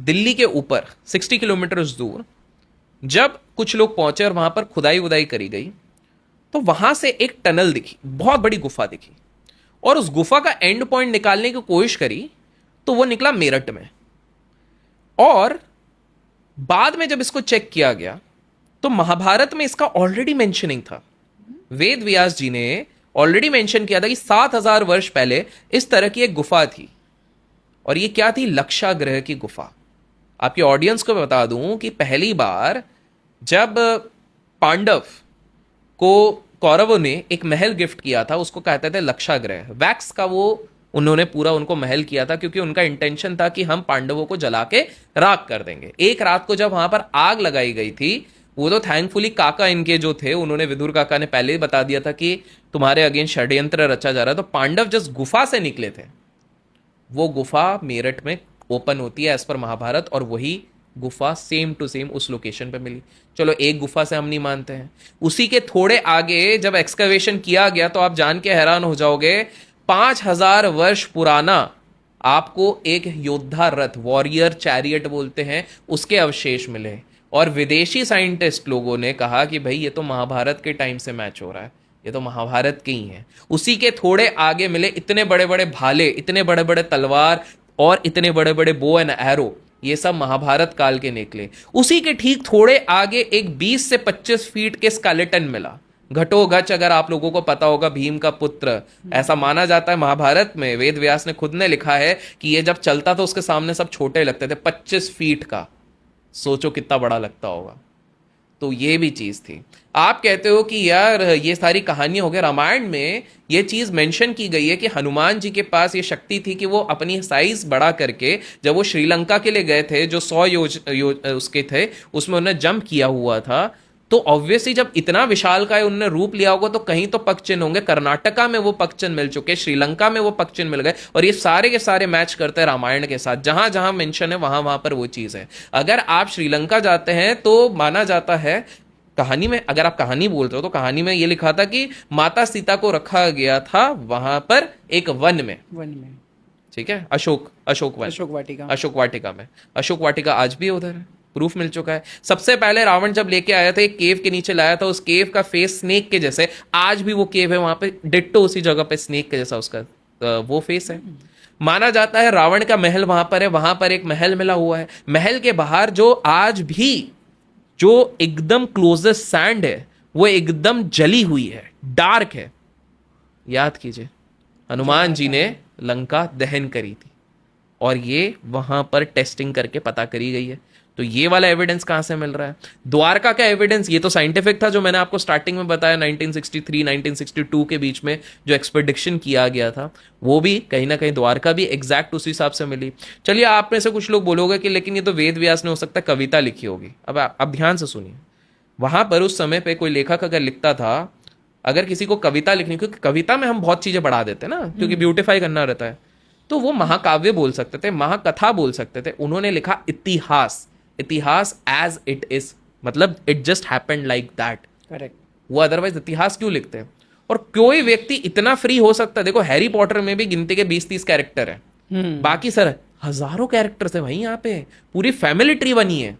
दिल्ली के ऊपर 60 किलोमीटर दूर जब कुछ लोग पहुंचे और वहां पर खुदाई वुदाई करी गई, तो वहां से एक टनल दिखी, बहुत बड़ी गुफा दिखी, और उस गुफा का एंड पॉइंट निकालने की कोशिश करी तो वो निकला मेरठ में। और बाद में जब इसको चेक किया गया तो महाभारत में इसका ऑलरेडी मेंशनिंग था। वेद व्यास जी ने ऑलरेडी मेंशन किया था कि 7000 वर्ष पहले इस तरह की एक गुफा थी। और ये क्या थी? लक्षागृह की गुफा। आपके ऑडियंस को बता दूं कि पहली बार जब पांडव को कौरवों ने एक महल गिफ्ट किया था, उसको कहते थे लक्षागृह, वैक्स का वो उन्होंने पूरा उनको महल किया था, क्योंकि उनका इंटेंशन था कि हम पांडवों को जला के राख कर देंगे। एक रात को जब वहां पर आग लगाई गई थी, वो तो थैंकफुली काका इनके जो थे, उन्होंने, विदुर काका ने पहले ही बता दिया था कि तुम्हारे अगेंस्ट षड्यंत्र रचा जा रहा है। तो पांडव जिस गुफा से निकले थे, वो गुफा मेरठ में ओपन होती है एज पर महाभारत, और वही गुफा सेम टू सेम उस लोकेशन पे मिली। चलो एक गुफा से हम नहीं मानते हैं, उसी के थोड़े आगे जब एक्सकवेशन किया गया तो आप जान के हैरान हो जाओगे, 5000 वर्ष पुराना आपको एक योद्धा रथ, वॉरियर चैरियट बोलते हैं, उसके अवशेष मिले। और विदेशी साइंटिस्ट लोगों ने कहा कि भाई ये तो महाभारत के टाइम से मैच हो रहा है, ये तो महाभारत के ही है। उसी के थोड़े आगे मिले इतने बड़े बड़े भाले, इतने बड़े बड़े तलवार और इतने बड़े बड़े बो एंड एरो, ये सब महाभारत काल के निकले। उसी के ठीक थोड़े आगे एक 20 से 25 फीट के स्केलेटन मिला, घटोघच। अगर आप लोगों को पता होगा, भीम का पुत्र, ऐसा माना जाता है महाभारत में, वेद व्यास ने खुद ने लिखा है कि ये जब चलता था उसके सामने सब छोटे लगते थे। 25 फीट का, सोचो कितना बड़ा लगता होगा। तो ये भी चीज थी। आप कहते हो कि यार ये सारी कहानियां हो गई, रामायण में ये चीज मेंशन की गई है कि हनुमान जी के पास ये शक्ति थी कि वो अपनी साइज बड़ा करके, जब वो श्रीलंका के लिए गए थे, जो 100 उसके थे, उसमें उन्होंने जंप किया हुआ था, तो ऑब्वियसली जब इतना विशालकाय उन्होंने रूप लिया होगा तो कहीं तो पग चिन्ह होंगे। कर्नाटका में वो पग चिन्ह मिल चुके, श्रीलंका में वो पग चिन्ह मिल गए, और ये सारे के सारे मैच करते हैं रामायण के साथ। जहां जहां मेंशन है वहां वहां पर वो चीज है। अगर आप श्रीलंका जाते हैं तो माना जाता है, कहानी में अगर आप कहानी बोलते हो तो कहानी में ये लिखा था कि माता सीता को रखा गया था वहां पर एक वन में। ठीक है, अशोक वाटिका में। अशोक वाटिका आज भी उधर है, प्रूफ मिल चुका है। सबसे पहले रावण जब लेके आया था, एक केव के नीचे लाया था, उस केव का फेस स्नेक के जैसे, आज भी वो केव है वहां पे, डिट्टो उसी जगह पे स्नेक के जैसा उसका वो फेस है। माना जाता है रावण का महल वहां पर है, वहां पर एक महल मिला हुआ है। महल के बाहर जो आज भी जो एकदम क्लोजेस्ट सैंड है, वो एकदम जली हुई है, डार्क है। याद कीजिए, हनुमान जी ने लंका दहन करी थी, और ये वहां पर टेस्टिंग करके पता करी गई है। तो ये वाला एविडेंस कहां से मिल रहा है? द्वारका का एविडेंस, ये तो साइंटिफिक था, जो मैंने आपको स्टार्टिंग में बताया, 1963 1962 के बीच में जो एक्सपेडिशन किया गया था, वो भी कहीं ना कहीं द्वारका भी एग्जैक्ट उसी हिसाब से मिली। चलिए, आप में से कुछ लोग बोलोगे कि लेकिन ये तो वेद व्यास ने हो सकता है कविता लिखी होगी। अब आप ध्यान से सुनिए, वहां पर उस समय पे कोई लेखक अगर लिखता था, अगर किसी को कविता लिखनी, क्योंकि कविता में हम बहुत चीजें बढ़ा देते हैं ना, क्योंकि ब्यूटिफाई करना रहता है, तो वो महाकाव्य बोल सकते थे, महाकथा बोल सकते थे। उन्होंने लिखा इतिहास, इतिहास एज इट इज, मतलब it just happened like that. Correct. वो अदरवाइज इतिहास क्यों लिखते हैं? और कोई व्यक्ति इतना फ्री हो सकता है? देखो, हैरी पॉटर में भी गिनती के 20-30 कैरेक्टर हैं, बाकी सर हजारों कैरेक्टर्स है भाई, यहाँ पे पूरी फैमिली ट्री बनी है।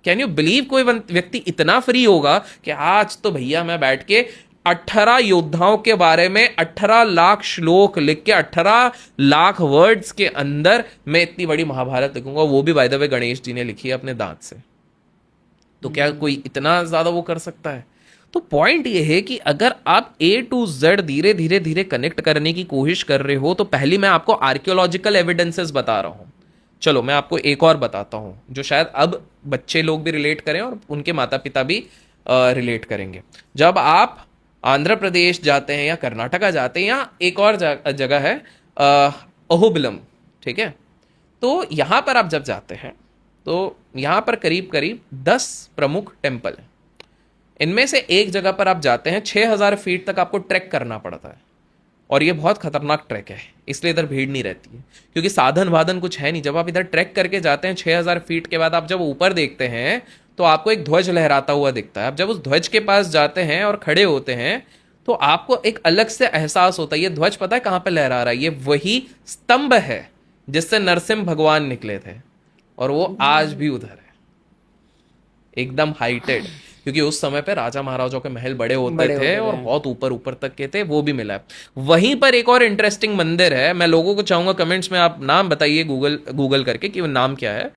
कैन यू बिलीव कोई व्यक्ति इतना फ्री होगा कि आज तो भैया मैं बैठ के 18 योद्धाओं के बारे में 18 लाख श्लोक लिख के 18 लाख वर्ड्स के अंदर मैं इतनी बड़ी महाभारत लिखूंगा, वो भी by the way Ganesh ji ने लिखी है अपने दांत से। तो क्या कोई इतना ज्यादा वो कर सकता है? तो पॉइंट ये है कि अगर आप A to Z धीरे धीरे धीरे कनेक्ट करने की कोशिश कर रहे हो, तो पहली मैं आपको आर्कियोलॉजिकल एविडेंसेस बता रहा हूं। चलो मैं आपको एक और बताता हूं, जो शायद अब बच्चे लोग भी रिलेट करें और उनके माता पिता भी रिलेट करेंगे। जब आप आंध्र प्रदेश जाते हैं या कर्नाटका जाते हैं, या एक और जगह है अहोबिलम, ठीक है, तो यहां पर आप जब जाते हैं तो यहां पर करीब करीब 10 प्रमुख टेम्पल हैं। इनमें से एक जगह पर आप जाते हैं, 6000 फीट तक आपको ट्रैक करना पड़ता है, और ये बहुत खतरनाक ट्रैक है, इसलिए इधर भीड़ नहीं रहती है, क्योंकि साधन वाधन कुछ है नहीं। जब आप इधर ट्रैक करके जाते हैं 6000 फीट के बाद, आप जब ऊपर देखते हैं तो आपको एक ध्वज लहराता हुआ दिखता है। आप जब उस ध्वज के पास जाते हैं और खड़े होते हैं तो आपको एक अलग से एहसास होता है। ये ध्वज पता है कहां पर लहरा रहा है? ये वही स्तंभ है जिससे नरसिंह भगवान निकले थे। और वो आज भी उधर है, एकदम हाइटेड, क्योंकि उस समय पे राजा महाराजाओं के महल बड़े होते थे और बहुत ऊपर ऊपर तक के थे, वो भी मिला है। वहीं पर एक और इंटरेस्टिंग मंदिर है, मैं लोगों को चाहूंगा कमेंट्स में आप नाम बताइए गूगल करके कि वो नाम क्या है।